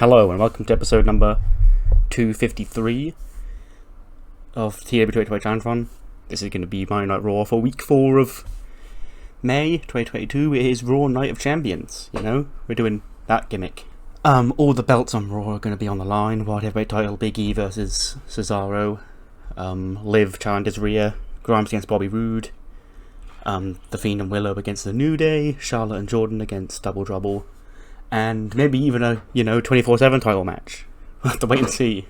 Hello and welcome to episode number 253 of TEW 2020 Challenge Run. This is going to be Monday Night Raw for week 4 of May 2022. It is Raw Night of Champions, you know, we're doing that gimmick. All the belts on Raw are going to be on the line. World Heavyweight title, Big E versus Cesaro, Liv challenges Rhea, Grimes against Bobby Roode, The Fiend and Willow against The New Day, Charlotte and Jordan against Double Trouble, and maybe even a, 24/7 title match. We'll have to wait and see.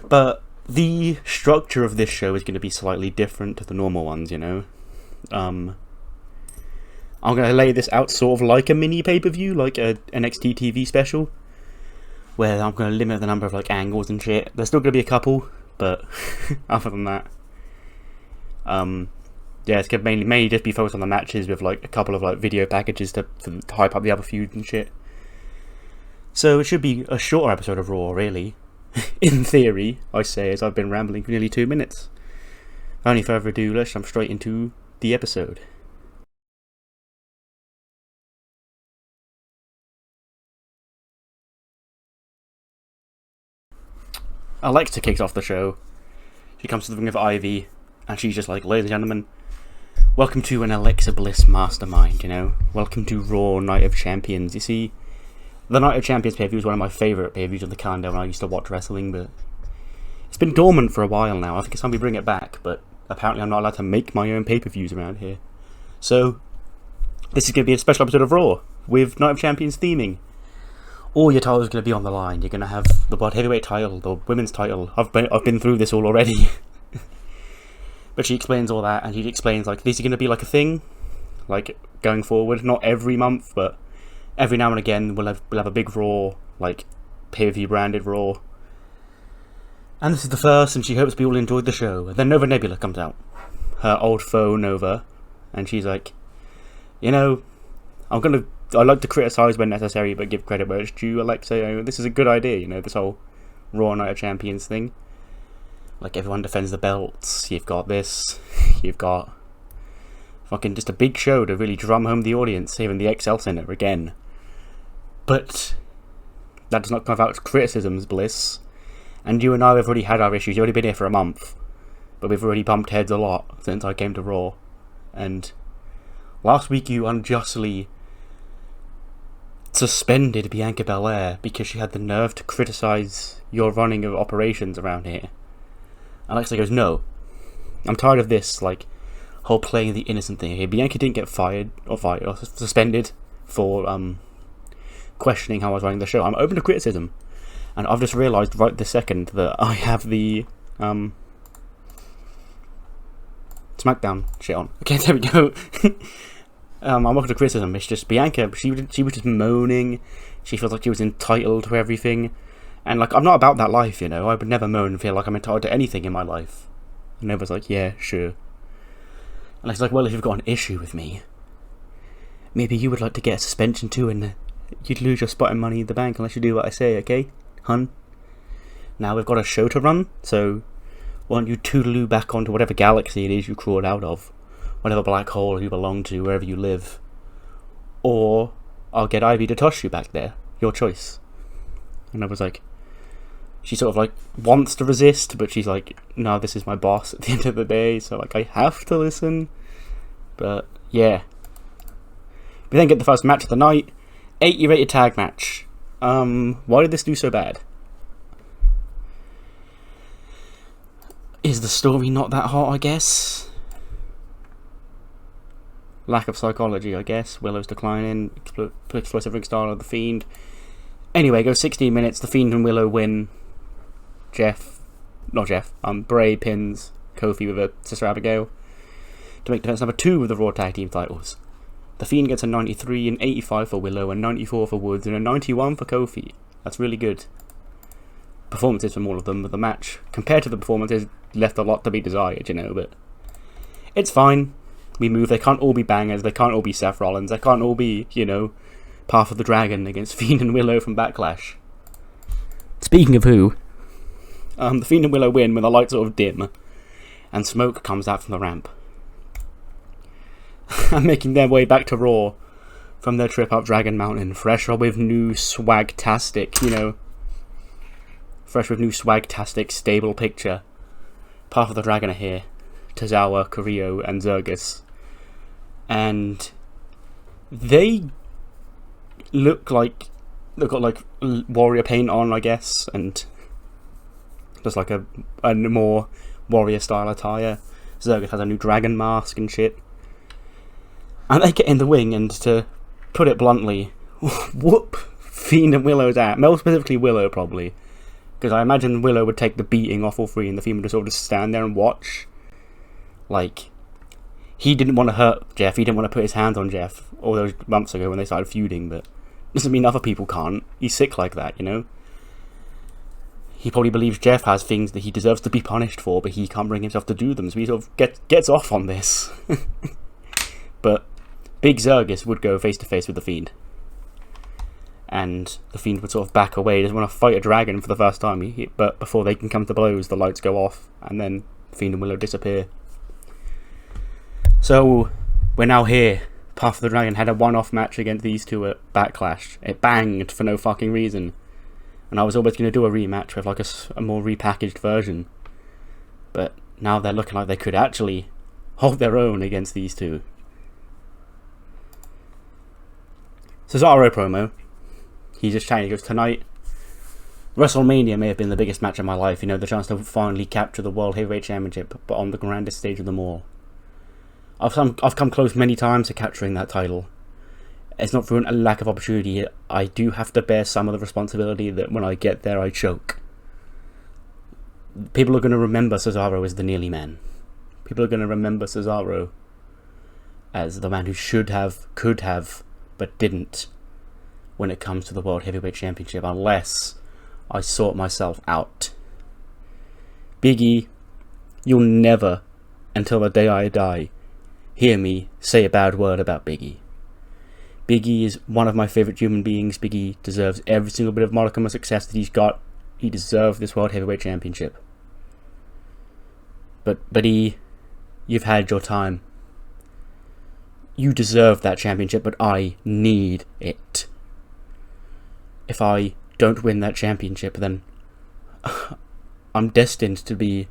But the structure of this show is going to be slightly different to the normal ones, I'm going to lay this out sort of like a mini pay-per-view, like a NXT TV special, where I'm going to limit the number of angles and shit. There's still going to be a couple, but other than that, yeah, it's going to mainly just be focused on the matches with a couple of video packages to hype up the other feuds and shit. So it should be a shorter episode of Raw, really. In theory, I say, as I've been rambling for nearly 2 minutes. Without any further ado, let's jump straight into the episode. Alexa kicks off the show. She comes to the ring with Ivy, and she's just like, ladies and gentlemen, welcome to an Alexa Bliss mastermind, Welcome to Raw Night of Champions. You see, the Night of Champions pay-per-view is one of my favourite pay-per-views on the calendar when I used to watch wrestling, but it's been dormant for a while now. I think it's time we bring it back, but apparently I'm not allowed to make my own pay-per-views around here. So, this is going to be a special episode of Raw, with Night of Champions theming. All your titles are going to be on the line. You're going to have the World Heavyweight title, the Women's title. I've been through this all already. But she explains all that, and she explains, these are going to be a thing, going forward. Not every month, but every now and again we'll have a big Raw, pay-per-view branded Raw. And this is the first, and she hopes we all enjoyed the show. And then Nova Nebula comes out. Her old foe, Nova. And she's like, I like to criticise when necessary, but give credit where it's due, Alexa. This is a good idea, this whole Raw Night of Champions thing. Everyone defends the belts. You've got this. You've got fucking just a big show to really drum home the audience, even the XL Center again. But that does not come without criticisms, Bliss. And you and I have already had our issues. You've already been here for a month, but we've already bumped heads a lot since I came to Raw. And last week you unjustly suspended Bianca Belair because she had the nerve to criticise your running of operations around here. Alexa goes, no, I'm tired of this, whole playing the innocent thing. Okay, Bianca didn't get fired or suspended for questioning how I was running the show. I'm open to criticism, and I've just realised right this second that I have the SmackDown shit on. Okay, there we go. I'm open to criticism. It's just Bianca, she was just moaning. She felt like she was entitled to everything. And I'm not about that life, I would never moan and feel like I'm entitled to anything in my life. And Nova's like, yeah, sure. And it's like, well, if you've got an issue with me, maybe you would like to get a suspension too, and you'd lose your spot in Money in the Bank unless you do what I say, okay, hun? Now we've got a show to run, so why don't you toodaloo back onto whatever galaxy it is you crawled out of, whatever black hole you belong to, wherever you live. Or I'll get Ivy to toss you back there. Your choice. And I was like, she sort of wants to resist, but she's like, no, this is my boss at the end of the day, so I have to listen. But yeah, we then get the first match of the night, 80 rated tag match. Why did this do so bad? Is the story not that hot, I guess? Lack of psychology, I guess. Willow's declining, explosive ring style of the Fiend. Anyway, go 16 minutes, the Fiend and Willow win. Bray pins Kofi with a Sister Abigail to make defense number 2 of the Raw Tag Team titles. The Fiend gets a 93, an 85 for Willow, a 94 for Woods, and a 91 for Kofi. That's really good performances from all of them, but the match, compared to the performances, left a lot to be desired, but it's fine. We move. They can't all be bangers. They can't all be Seth Rollins. They can't all be, Path of the Dragon against Fiend and Willow from Backlash. Speaking of who, the Fiend and Willow win when the lights sort of dim, and smoke comes out from the ramp. And making their way back to Raw from their trip up Dragon Mountain, fresh with new swag-tastic, you know, fresh with new swag-tastic stable picture. Path of the Dragon are here. Tozawa, Carrillo, and Zergus. And they look like they've got like warrior paint on, I guess, and just like a more warrior style attire. Zergus has a new dragon mask and shit. And they get in the wing, and to put it bluntly, whoop Fiend and Willow's at. More specifically Willow, probably. Because I imagine Willow would take the beating off all three, and the Fiend would just sort of stand there and watch. Like, he didn't want to hurt Jeff, he didn't want to put his hands on Jeff all those months ago when they started feuding, but doesn't mean other people can't. He's sick like that, you know? He probably believes Jeff has things that he deserves to be punished for, but he can't bring himself to do them, so he sort of gets off on this. But Big Zergus would go face to face with the Fiend. And the Fiend would sort of back away. He doesn't want to fight a dragon for the first time, but before they can come to blows, the lights go off, and then Fiend and Willow disappear. So, we're now here. Path of the Dragon had a one-off match against these two at Backlash. It banged for no fucking reason. And I was always going to do a rematch with like a more repackaged version. But now they're looking like they could actually hold their own against these two. Cesaro promo. He's just chatting. He goes, tonight, WrestleMania may have been the biggest match of my life. You know, the chance to finally capture the World Heavyweight Championship, but on the grandest stage of them all. I've come close many times to capturing that title. It's not through a lack of opportunity. I do have to bear some of the responsibility that when I get there, I choke. People are going to remember Cesaro as the nearly man. People are going to remember Cesaro as the man who should have, could have, but didn't when it comes to the World Heavyweight Championship, unless I sort myself out. Big E, you'll never, until the day I die, hear me say a bad word about Big E. Big E is one of my favourite human beings. Big E deserves every single bit of modicum of success that he's got. He deserves this World Heavyweight Championship. But E, you've had your time. You deserve that championship, but I need it. If I don't win that championship, then I'm destined to be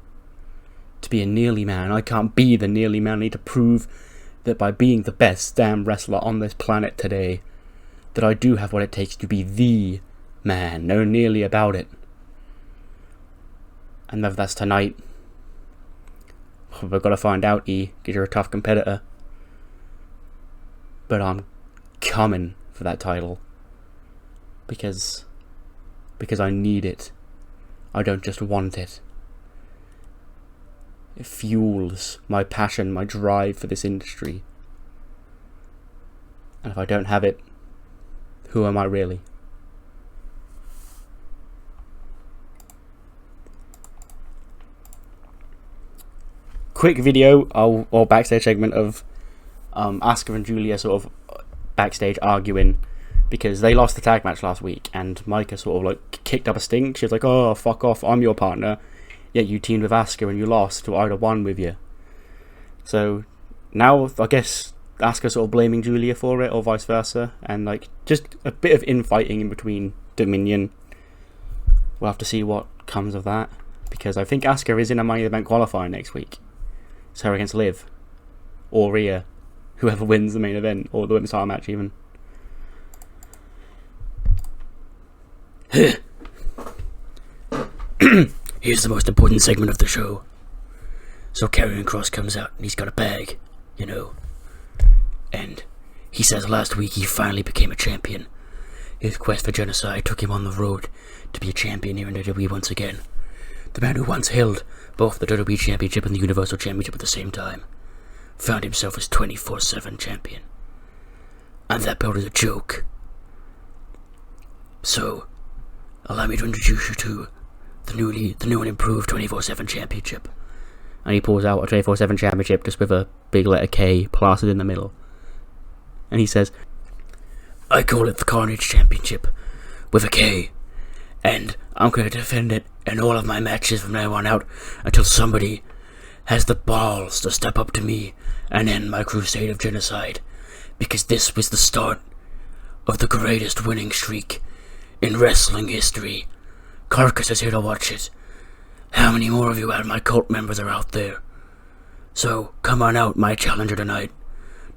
a nearly man. I can't be the nearly man. I need to prove that by being the best damn wrestler on this planet today, that I do have what it takes to be the man. No nearly about it. And whether that's tonight, we've got to find out, E, because you're a tough competitor. But I'm coming for that title. Because I need it. I don't just want it. It fuels my passion, my drive for this industry. And if I don't have it, who am I really? Quick video or backstage segment of Asuka and Julia sort of backstage arguing because they lost the tag match last week, and Micah sort of like kicked up a stink. She was like, "Oh, fuck off! I'm your partner. Yet you teamed with Asuka and you lost, so I'd have won with you." So now I guess Asuka sort of blaming Julia for it, or vice versa, and like just a bit of infighting in between Dominion. We'll have to see what comes of that, because I think Asuka is in a Money in the Bank qualifier next week. It's her against Liv or Rhea, whoever wins the main event or the women's title match even. Here's the most important segment of the show. So Karrion Kross comes out and he's got a bag, you know. And he says last week he finally became a champion. His quest for genocide took him on the road to be a champion here in WWE once again. The man who once held both the WWE Championship and the Universal Championship at the same time found himself as 24/7 champion. And that belt is a joke. So, allow me to introduce you to the new and improved 24/7 championship. And he pulls out a 24/7 championship just with a big letter K plastered in the middle. And he says, I call it the Carnage Championship with a K. And I'm going to defend it in all of my matches from now on out until somebody has the balls to step up to me and end my crusade of genocide. Because this was the start of the greatest winning streak in wrestling history. Carcass is here to watch it. How many more of you out of my cult members are out there? So, come on out, my challenger tonight.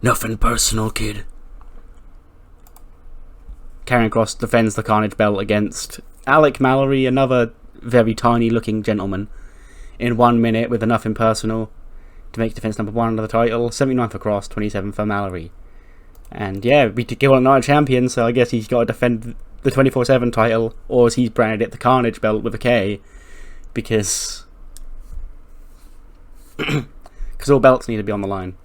Nothing personal, kid. Karrion Kross defends the Carnage belt against Alec Mallory, another very tiny looking gentleman, in 1 minute with a nothing personal to make defense number 1 of the title. 79 for Kross, 27 for Mallory. And yeah, we could go on another champion, so I guess he's got to defend the 24/7 title, or as he's branded it, the Carnage belt with a K, because all belts need to be on the line.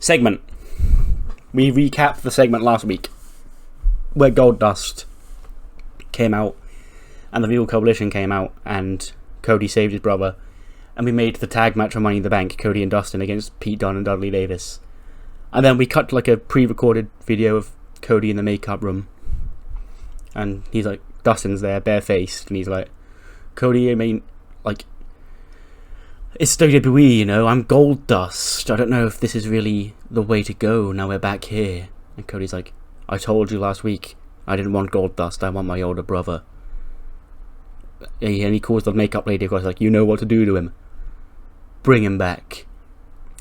Segment. We recapped the segment last week where Goldust came out and the Real Coalition came out and Cody saved his brother, and we made the tag match for Money in the Bank, Cody and Dustin against Pete Dunne and Dudley Davis. And then we cut like a pre-recorded video of Cody in the makeup room, and he's like, Dustin's there barefaced, and he's like, Cody, I mean, like, it's WWE, you know, I'm Goldust. I don't know if this is really the way to go now we're back here. And Cody's like, I told you last week I didn't want Goldust, I want my older brother. And he calls the makeup lady across, like, you know what to do to him. Bring him back.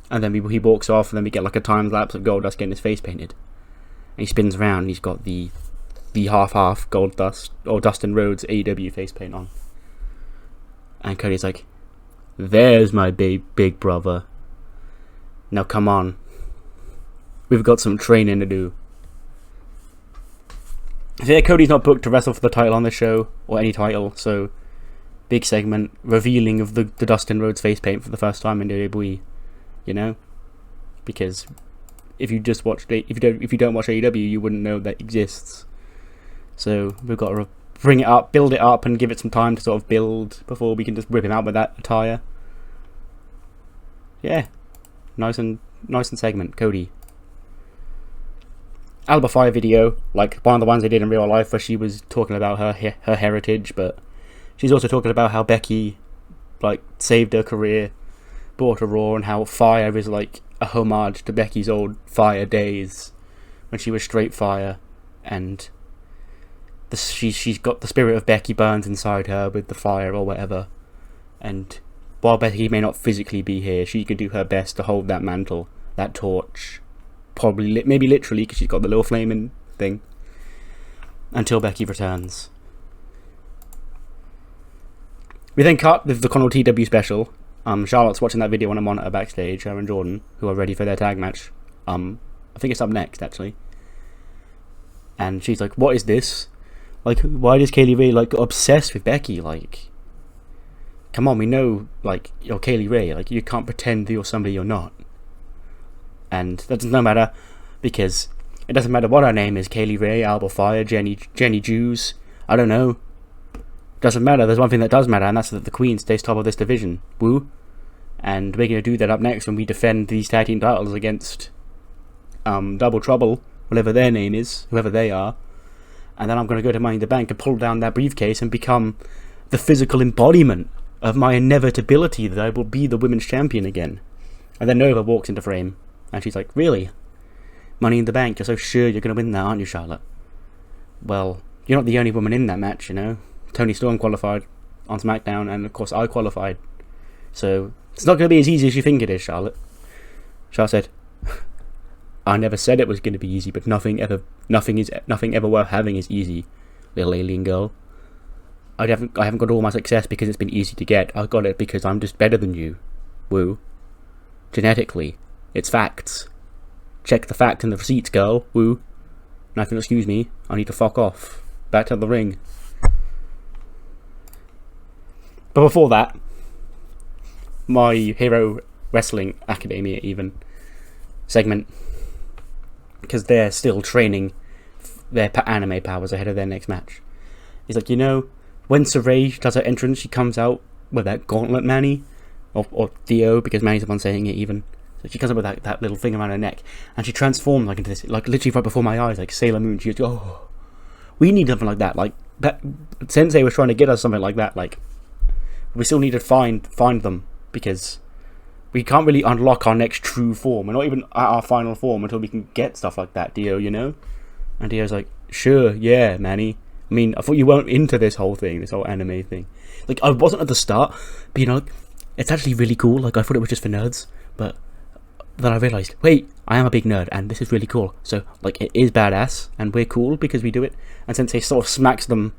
And then he walks off, and then we get like a time lapse of Goldust getting his face painted. And he spins around, and he's got the half Goldust, or Dustin Rhodes AEW face paint on. And Cody's like, there's my big brother. Now come on. We've got some training to do. So yeah, Cody's not booked to wrestle for the title on this show, or any title, so big segment, revealing of the Dustin Rhodes face paint for the first time in WWE, you know? Because if you just watch if you don't watch AEW, you wouldn't know that exists. So we've got to bring it up, build it up, and give it some time to sort of build before we can just rip him out with that attire. Yeah, nice and segment, Cody. Alba Fire video, like one of the ones they did in real life, where she was talking about her heritage, but she's also talking about how Becky, like, saved her career, brought her Raw, and how Fire is like a homage to Becky's old Fire days when she was straight Fire, and she's got the spirit of Becky burns inside her with the fire or whatever, and while Becky may not physically be here, she can do her best to hold that mantle, that torch, probably maybe literally, because she's got the little flaming thing, until Becky returns. We then cut with the Connell TEW special. Charlotte's watching that video on a monitor backstage, her and Jordan, who are ready for their tag match. I think it's up next, actually. And she's like, what is this? Like, why does Kaylee Ray, like, obsessed with Becky? Like, come on, we know, like, you're Kaylee Ray. Like, you can't pretend that you're somebody you're not. And that doesn't matter, because it doesn't matter what her name is, Kaylee Ray, Alba Fire, Jenny Jews, I don't know. Doesn't matter. There's one thing that does matter, and that's that the Queen stays top of this division. Woo. And we're going to do that up next when we defend these tag team titles against Double Trouble, whatever their name is, whoever they are. And then I'm going to go to Money in the Bank and pull down that briefcase and become the physical embodiment of my inevitability that I will be the women's champion again. And then Nova walks into frame, and she's like, really? Money in the Bank, you're so sure you're going to win that, aren't you, Charlotte? Well, you're not the only woman in that match, you know. Toni Storm qualified on SmackDown, and of course I qualified. So it's not going to be as easy as you think it is, Charlotte. Charlotte said, I never said it was going to be easy, but nothing ever worth having is easy, little alien girl. I haven't got all my success because it's been easy to get. I got it because I'm just better than you. Woo. Genetically. It's facts. Check the fact in the receipts, girl. Woo. Now if you'll excuse me, I need to fuck off. Back to the ring. But before that, My Hero Wrestling Academia even segment, because they're still training their anime powers ahead of their next match. He's like, you know, when Saray does her entrance, she comes out with that gauntlet Manny, or Theo, because Manny's the one saying it even. So she comes up with that little thing around her neck, and she transforms like into this, like literally right before my eyes, like Sailor Moon. She goes, oh, we need something like that. Like that, Sensei was trying to get us something like that. Like we still need to find them, because we can't really unlock our next true form. We're not even at our final form until we can get stuff like that, Dio, you know? And Dio's like, sure, yeah, Manny. I mean, I thought you weren't into this whole thing, this whole anime thing. Like, I wasn't at the start, but, you know, it's actually really cool. Like, I thought it was just for nerds, but then I realised, wait, I am a big nerd, and this is really cool. So, like, it is badass, and we're cool because we do it. And Sensei sort of smacks them,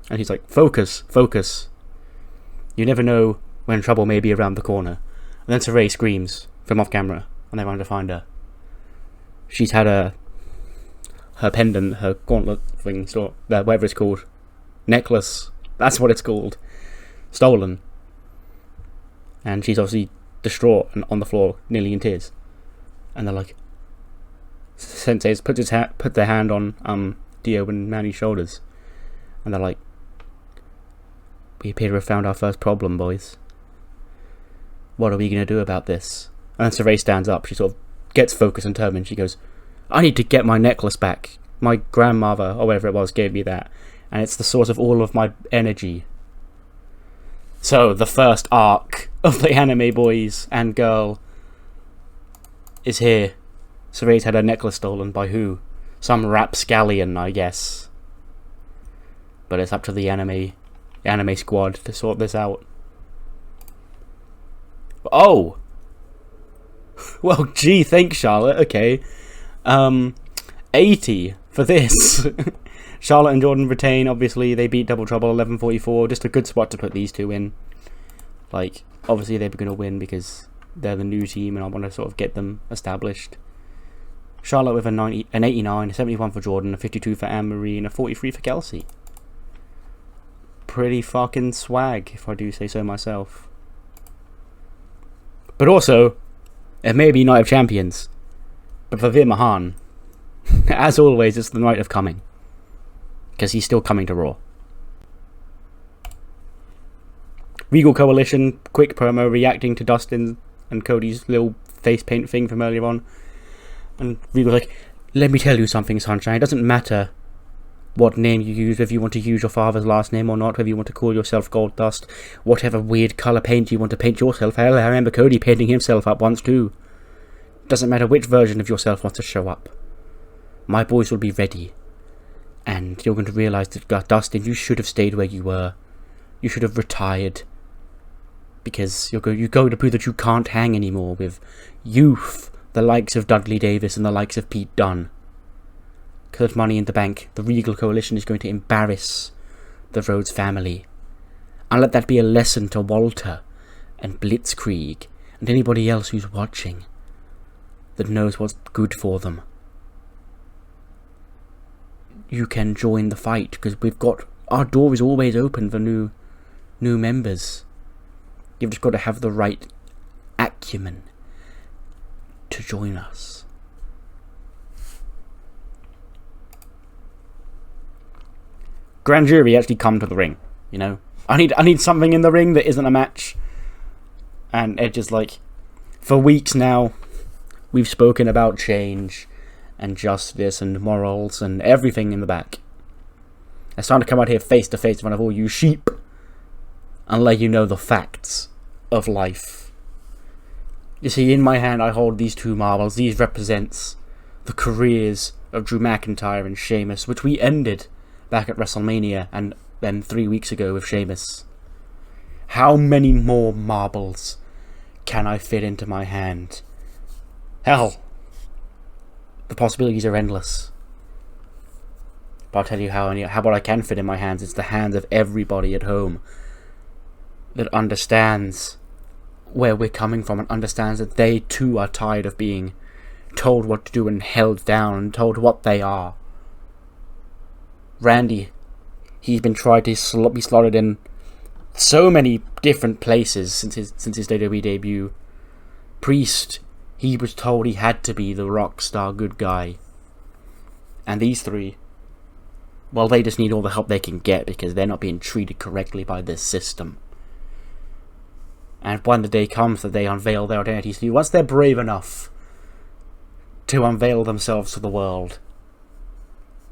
and he's like, focus, focus. You never know when trouble may be around the corner. And then Saray screams from off camera, and they run to find her. She's had her pendant, her gauntlet thing, whatever it's called, necklace, that's what it's called, stolen. And she's obviously distraught and on the floor, nearly in tears. And they're like, Sensei's put their hand on Dio and Manny's shoulders, and they're like, we appear to have found our first problem, boys. What are we going to do about this? And then Saray stands up. She sort of gets focused and determined. She goes, I need to get my necklace back. My grandmother, or whatever it was, gave me that. And it's the source of all of my energy. So, the first arc of the anime boys and girl is here. Saray's had her necklace stolen by who? Some rapscallion, I guess. But it's up to the anime squad to sort this out. Oh! Well, gee, thanks, Charlotte. Okay. 80 for this. Charlotte and Jordyn retain, obviously. They beat Double Trouble 11:44. Just a good spot to put these two in. Like, obviously they're going to win because they're the new team and I want to sort of get them established. Charlotte with an 89, a 71 for Jordyn, a 52 for Anne-Marie, and a 43 for Kelsey. Pretty fucking swag, if I do say so myself. But also, it may be Night of Champions, but for Veer Mahan, as always, it's the night of coming. Because he's still coming to Raw. Regal Coalition, quick promo reacting to Dustin and Cody's little face paint thing from earlier on. And Regal's like, let me tell you something, Sunshine. It doesn't matter what name you use, whether you want to use your father's last name or not, whether you want to call yourself Gold Dust, whatever weird colour paint you want to paint yourself. Hell, I remember Cody painting himself up once too. Doesn't matter which version of yourself wants to show up. My boys will be ready. And you're going to realise that, Dustin, you should have stayed where you were. You should have retired. Because you're going to prove that you can't hang anymore with youth, the likes of Dudley Davis and the likes of Pete Dunne. Because at Money in the Bank, the Regal Coalition is going to embarrass the Rhodes family. And let that be a lesson to Walter and Blitzkrieg and anybody else who's watching that knows what's good for them. You can join the fight because our door is always open for new members. You've just got to have the right acumen to join us. Grand Jury actually come to the ring, you know. I need something in the ring that isn't a match. And Edge is like, for weeks now, we've spoken about change and justice and morals and everything in the back. It's time to come out here face to face in front of all you sheep and let you know the facts of life. You see, in my hand I hold these two marbles. These represents the careers of Drew McIntyre and Sheamus, which we ended back at WrestleMania and then 3 weeks ago with Sheamus. How many more marbles can I fit into my hand? Hell, the possibilities are endless. But I'll tell you how what I can fit in my hands. It's the hands of everybody at home that understands where we're coming from and understands that they too are tired of being told what to do and held down and told what they are. Randy, he's been tried to be slotted in so many different places since his WWE debut. Priest, he was told he had to be the rock star good guy. And these three, well, they just need all the help they can get because they're not being treated correctly by this system. And when the day comes that they unveil their identities to you, once they're brave enough to unveil themselves to the world,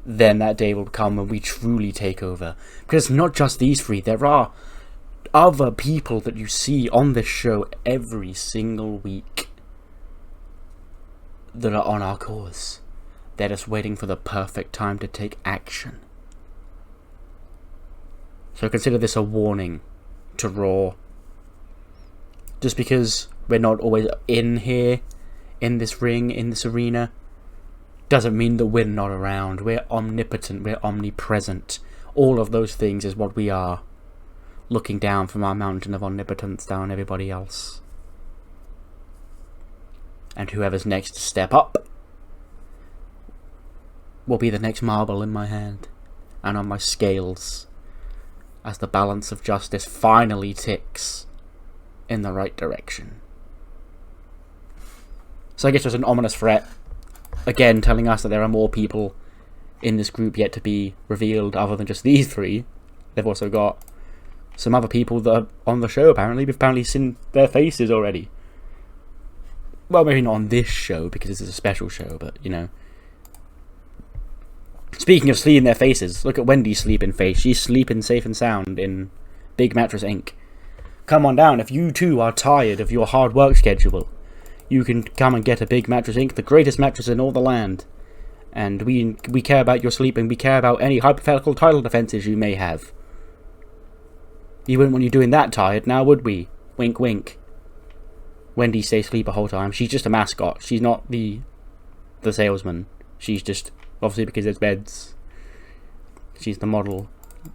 then that day will come when we truly take over. Because it's not just these three. There are other people that you see on this show every single week that are on our course. They're just waiting for the perfect time to take action. So consider this a warning to Raw. Just because we're not always in here, in this ring, in this arena, doesn't mean that we're not around. We're omnipotent, we're omnipresent. All of those things is what we are. Looking down from our mountain of omnipotence down on everybody else. And whoever's next to step up will be the next marble in my hand and on my scales as the balance of justice finally ticks in the right direction. So I guess there's an ominous threat, again telling us that there are more people in this group yet to be revealed other than just these three. They've also got some other people that are on the show apparently. We've apparently seen their faces already. Well, maybe not on this show because this is a special show, but you know. Speaking of seeing their faces, look at Wendy's sleeping face. She's sleeping safe and sound in Big Mattress Inc. Come on down. If you too are tired of your hard work schedule, you can come and get a Big Mattress Inc., the greatest mattress in all the land. And we care about your sleep, and we care about any hypothetical title defenses you may have. You wouldn't want you doing that tired now, would we? Wink, wink. Wendy stays asleep the whole time. She's just a mascot. She's not the salesman. She's just, obviously because there's beds, she's the model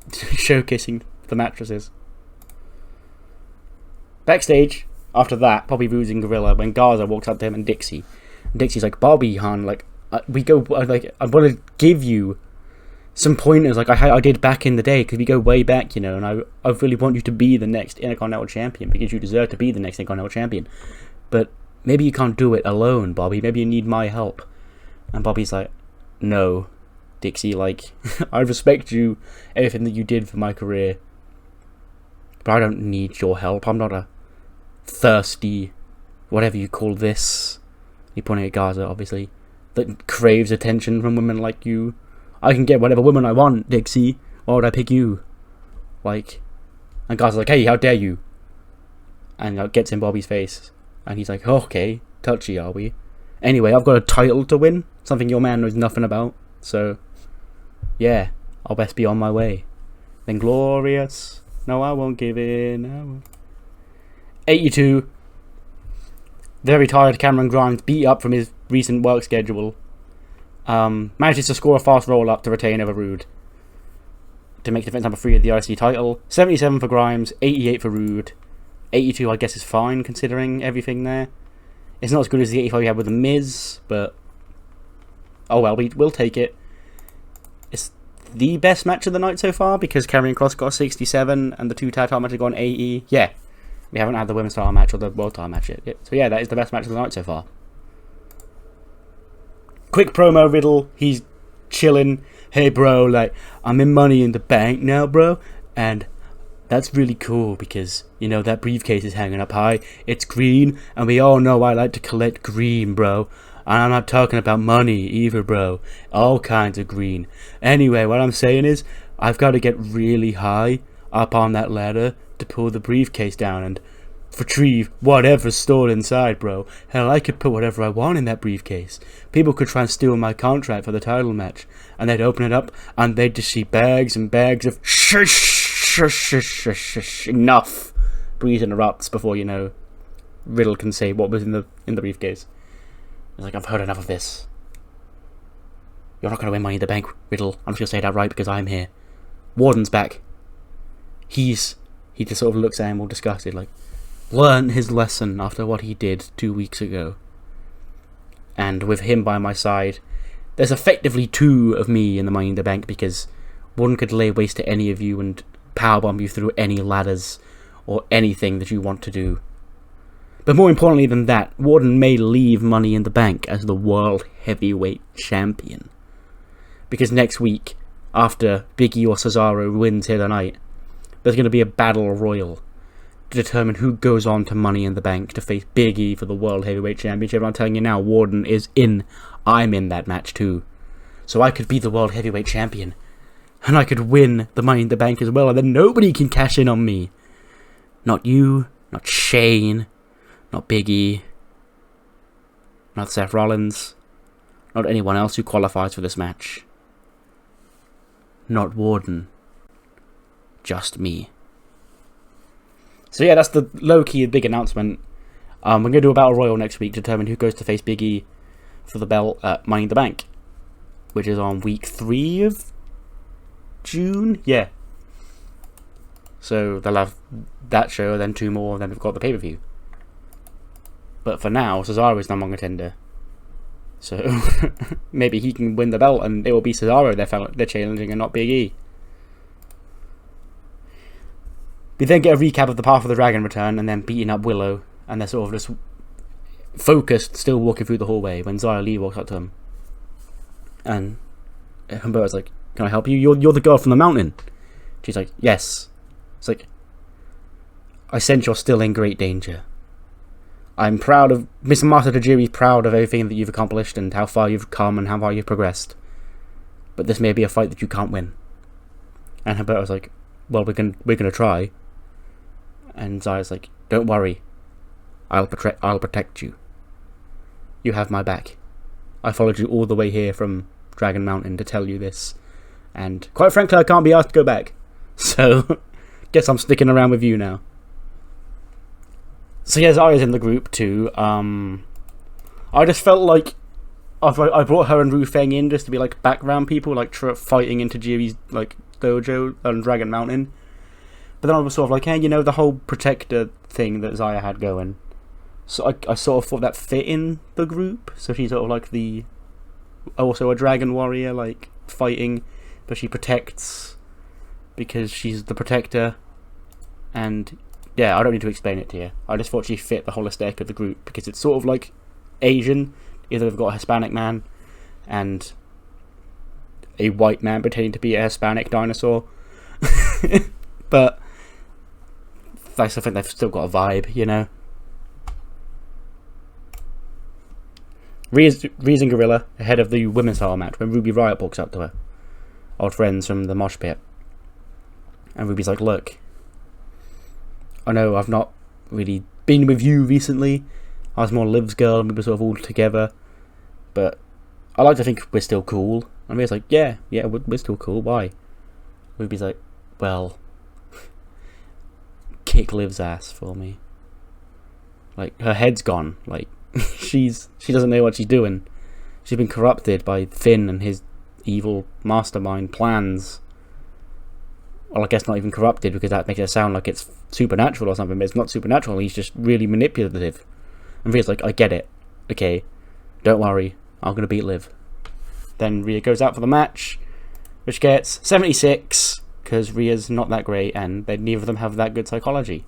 showcasing the mattresses. Backstage, after that, Bobby Roode and Gorilla, when Garza walks up to him and Dixie. And Dixie's like, Bobby, hon, like, I want to give you some pointers like I did back in the day, because we go way back, you know, and I really want you to be the next Intercontinental Champion, because you deserve to be the next Intercontinental Champion. But maybe you can't do it alone, Bobby. Maybe you need my help. And Bobby's like, no, Dixie, like, I respect you, everything that you did for my career, but I don't need your help. I'm not a thirsty, whatever you call this, you're pointing at Garza, obviously, that craves attention from women like you. I can get whatever woman I want, Dixie. Why would I pick you? Like, and Garza's like, hey, how dare you? And gets in Bobby's face. And he's like, oh, okay, touchy, are we? Anyway, I've got a title to win, something your man knows nothing about. So, yeah, I'll best be on my way. Then glorious. No, I won't give in. I won't. 82. Very tired Cameron Grimes, beat up from his recent work schedule. Manages to score a fast roll-up to retain over Roode to make defense number 3 of the IC title. 77 for Grimes, 88 for Roode. 82 I guess is fine considering everything there. It's not as good as the 85 we had with The Miz, but oh well, we'll take it. It's the best match of the night so far because Karrion Kross got 67 and the two tag title matches got an 80. Yeah, we haven't had the women's title match or the world title match yet. So yeah, that is the best match of the night so far. Quick promo Riddle, he's chilling. Hey bro, like, I'm in Money in the Bank now, bro, and that's really cool because, you know, that briefcase is hanging up high. It's green, and we all know I like to collect green, bro. And I'm not talking about money either, bro. All kinds of green. Anyway, what I'm saying is, I've got to get really high up on that ladder to pull the briefcase down and retrieve whatever's stored inside, bro. Hell, I could put whatever I want in that briefcase. People could try and steal my contract for the title match, and they'd open it up, and they'd just see bags and bags of enough. Breeze interrupts before, you know, Riddle can say what was in the briefcase. He's like, I've heard enough of this. You're not going to win Money in the Bank, Riddle. I'm just going to say that right because I'm here. Wardon's back. He just sort of looks at him all disgusted, like, learned his lesson after what he did 2 weeks ago. And with him by my side, there's effectively 2 of me in the Money in the Bank because one could lay waste to any of you and powerbomb you through any ladders or anything that you want to do. But more importantly than that, Wardon may leave Money in the Bank as the World Heavyweight Champion. Because next week, after Big E or Cesaro wins here tonight, there's going to be a battle royal to determine who goes on to Money in the Bank to face Big E for the World Heavyweight Championship. I'm telling you now, Wardon is in. I'm in that match too. So I could be the World Heavyweight Champion. And I could win the Money in the Bank as well, and then nobody can cash in on me. Not you, not Shane, not Big E, not Seth Rollins, not anyone else who qualifies for this match. Not Wardon. Just me. So yeah, that's the low-key big announcement. We're going to do a Battle Royal next week to determine who goes to face Big E for the belt at Money in the Bank, which is on week 3 of June. Yeah. So they'll have that show, then 2 more, and then we've got the pay-per-view. But for now, Cesaro is number 1 contender. So maybe he can win the belt, and it will be Cesaro they're challenging, and not Big E. We then get a recap of the Path of the Dragon return, and then beating up Willow, and they're sort of just focused, still walking through the hallway when Xia Li walks up to him. And Humberto's like, "Can I help you? You're the girl from the mountain." She's like, "Yes." It's like, "I sense you're still in great danger. I'm proud of... Mr. Master Tajiri's proud of everything that you've accomplished and how far you've come and how far you've progressed. But this may be a fight that you can't win." And Humberto's like, "Well, we're gonna try." And Zaya's like, "Don't worry. I'll protect you. You have my back. I followed you all the way here from Dragon Mountain to tell you this. And quite frankly, I can't be asked to go back. So, guess I'm sticking around with you now." So yeah, Zaya's in the group too. I just felt like I brought her and Ru Feng in just to be like background people, like fighting into Tajiri's like dojo on Dragon Mountain. But then I was sort of like, hey, the whole protector thing that Xia had going. So I sort of thought that fit in the group. So she's sort of like also a dragon warrior, like fighting, but she protects because she's the protector. And yeah, I don't need to explain it to you. I just thought she fit the whole aesthetic of the group because it's sort of like Asian. Either they've got a Hispanic man and a white man pretending to be a Hispanic dinosaur. But I still think they've still got a vibe, Rhea's in Gorilla ahead of the women's title match when Ruby Riott walks up to her. Old friends from the mosh pit. And Ruby's like, "Look, I know I've not really been with you recently. I was more Liv's girl and we were sort of all together. But I like to think we're still cool." And Rhea's like, yeah, we're still cool. Why?" Ruby's like, "Well, kick Liv's ass for me. Like, her head's gone. Like, she doesn't know what she's doing. She's been corrupted by Finn and his evil mastermind plans. Well, I guess not even corrupted because that makes it sound like it's supernatural or something, but it's not supernatural. He's just really manipulative." And Rhea's like, "I get it. Okay, don't worry. I'm going to beat Liv." Then Rhea goes out for the match, which gets 76 because Rhea's not that great and neither of them have that good psychology.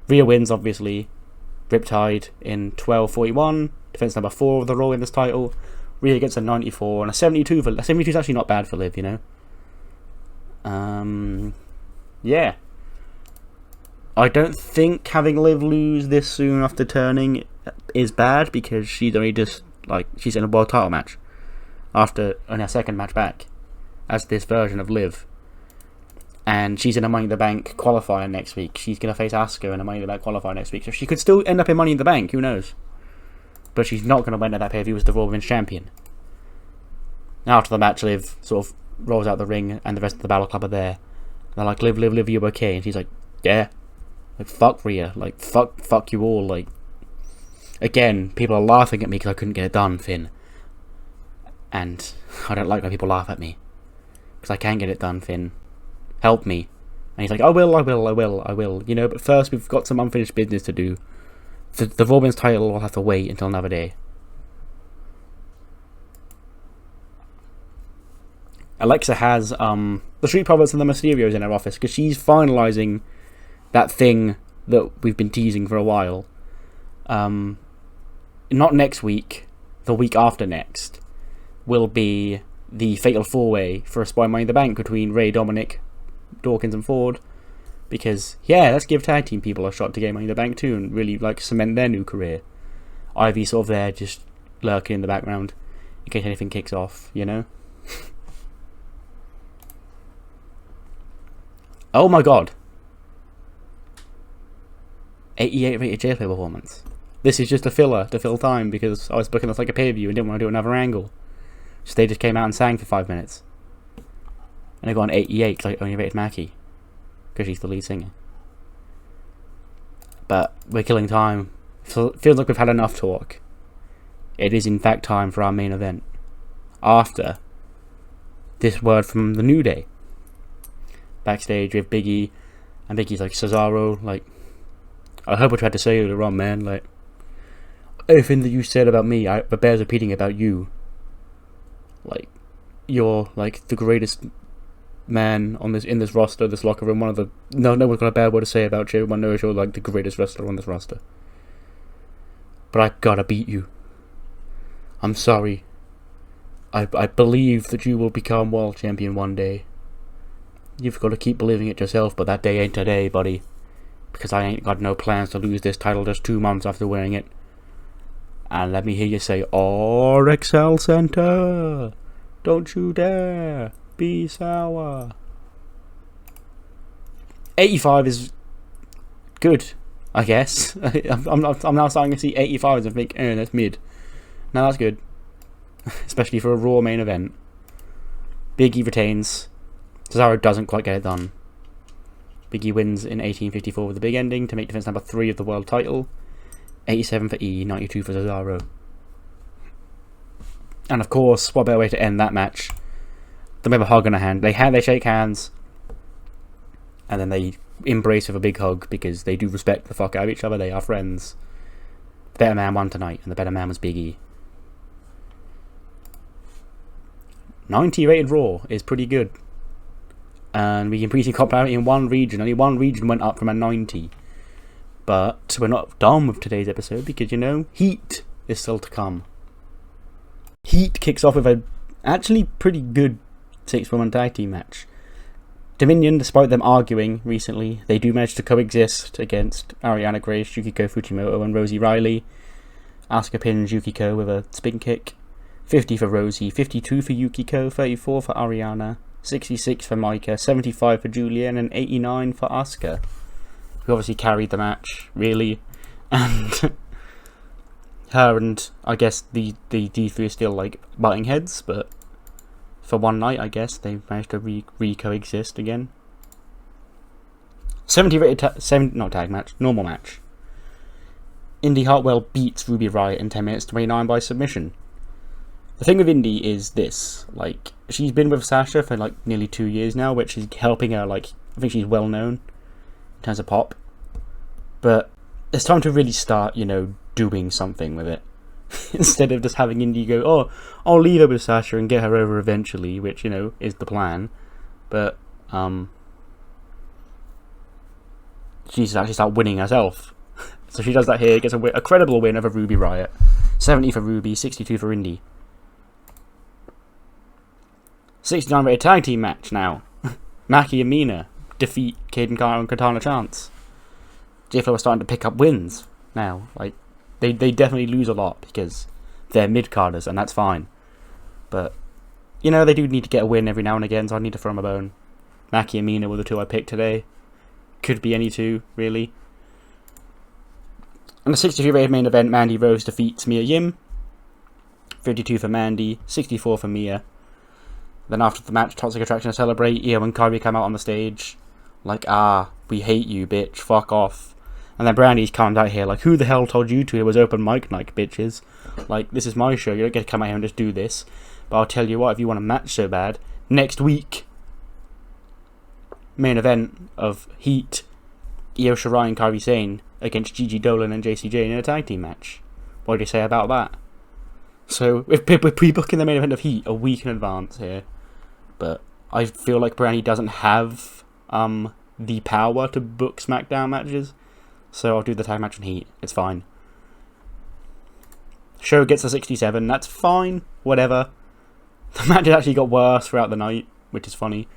Rhea wins, obviously. Riptide in 12:41, defense number 4 of the Raw in this title. Rhea gets a 94 and a 72. A 72 is actually not bad for Liv, Yeah. I don't think having Liv lose this soon after turning is bad because she's only just she's in a world title match in her second match back as this version of Liv. And she's in a Money in the Bank qualifier next week. She's going to face Asuka in a Money in the Bank qualifier next week. So she could still end up in Money in the Bank, who knows? But she's not going to win at that pay-per-view as the Raw Women's Champion. Now after the match, Liv sort of rolls out the ring and the rest of the Battle Club are there. They're like, Liv, you okay? And she's like, yeah. Like, fuck Rhea. Like, fuck you all. Like, again, people are laughing at me because I couldn't get it done, Finn. And I don't like when people laugh at me. Because I can't get it done, Finn. Help me. And he's like, I will. But first we've got some unfinished business to do. The Raw Women's title will have to wait until another day. Alexa has the Street Profits and the Mysterios in her office because she's finalising that thing that we've been teasing for a while. Not next week, the week after next will be the Fatal 4-Way for a Spy Money in the Bank between Ray, Dominic, Dawkins and Ford. Because, yeah, let's give tag team people a shot to get Money in the Bank too and really cement their new career. Ivy sort of there just lurking in the background in case anything kicks off, Oh my god. 88 rated JFA performance. This is just a filler to fill time because I was booking this like a pay-per-view and didn't want to do another angle. So they just came out and sang for 5 minutes. And I got an 88 because I only rated Mackie. Because she's the lead singer. But we're killing time. Feels like we've had enough talk. It is in fact time for our main event. After this word from the New Day. Backstage with Biggie. And Biggie's like, Cesaro, like, I heard what you had to say earlier on, man. Like, everything that you said about me, but bears repeating about you. Like, you're like the greatest man on this in this roster, this locker room. One of the no one's got a bad word to say about you. Everyone knows you're like the greatest wrestler on this roster. But I gotta beat you. I'm sorry. I believe that you will become world champion one day. You've got to keep believing it yourself, but that day ain't today, buddy. Because I ain't got no plans to lose this title just 2 months after winning it. And let me hear you say, RXL Center! Don't you dare be sour. 85 is good, I guess. I'm now starting to see 85s and think, that's mid. Now that's good. Especially for a Raw main event. Biggie retains. Cesaro doesn't quite get it done. Biggie wins in 1854 with a big ending to make defense number 3 of the world title. 87 for E, 92 for Cesaro. And of course, what better way to end that match than with a hug and a hand. They shake hands, and then they embrace with a big hug because they do respect the fuck out of each other. They are friends. The better man won tonight, and the better man was Biggie. 90 rated Raw is pretty good. And we increasing popularity in one region. Only one region went up from a 90. But we're not done with today's episode because, you know, Heat is still to come. Heat kicks off with a actually pretty good 6-woman tag team match. Dominion, despite them arguing recently, they do manage to coexist against Ariana Grace, Yukiko Fujimoto and Rosie Riley. Asuka pins Yukiko with a spin kick. 50 for Rosie, 52 for Yukiko, 34 for Ariana, 66 for Micah, 75 for Julian, and 89 for Asuka. Who obviously carried the match, really. And her and, I guess, the D3 are still, like, butting heads, but for one night, I guess, they managed to re-coexist again. 70 rated not tag match, normal match. Indy Hartwell beats Ruby Riott in 10 minutes 29 by submission. The thing with Indy is this, like, she's been with Sasha for, like, nearly 2 years now, which is helping her, like, I think she's well known in terms of pop. But it's time to really start, you know, doing something with it. Instead of just having Indy go, oh, I'll leave her with Sasha and get her over eventually, which, you know, is the plan. But, she needs to actually start winning herself. So she does that here, gets a credible win over Ruby Riott. 70 for Ruby, 62 for Indy. 69 rated tag team match now. Mackie and Mina defeat Caden Carter and Katana Chance. JFL are starting to pick up wins now. Like, they definitely lose a lot because they're mid-carders, and that's fine. But, you know, they do need to get a win every now and again, so I need to throw them a bone. Mackie and Mina were the two I picked today. Could be any two, really. In the 63 rated main event, Mandy Rose defeats Mia Yim. 52 for Mandy, 64 for Mia. Then after the match, Toxic Attraction to celebrate, Io and Kyrie come out on the stage. Like, we hate you, bitch, fuck off. And then Brandy's calmed out here, like, who the hell told you to? It was open mic night, bitches. Like, this is my show, you don't get to come out here and just do this. But I'll tell you what, if you want a match so bad, next week, main event of Heat, Io Shirai and Kairi Sane against Gigi Dolan and JCJ in a tag team match. What do you say about that? So, we're pre-booking the main event of Heat a week in advance here. But I feel like Brandy doesn't have the power to book SmackDown matches. So I'll do the tag match on Heat. It's fine. Show gets a 67. That's fine. Whatever. The match actually got worse throughout the night, which is funny.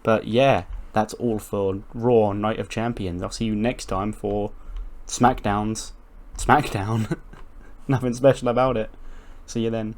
But yeah, that's all for Raw Night of Champions. I'll see you next time for SmackDown. Nothing special about it. See you then.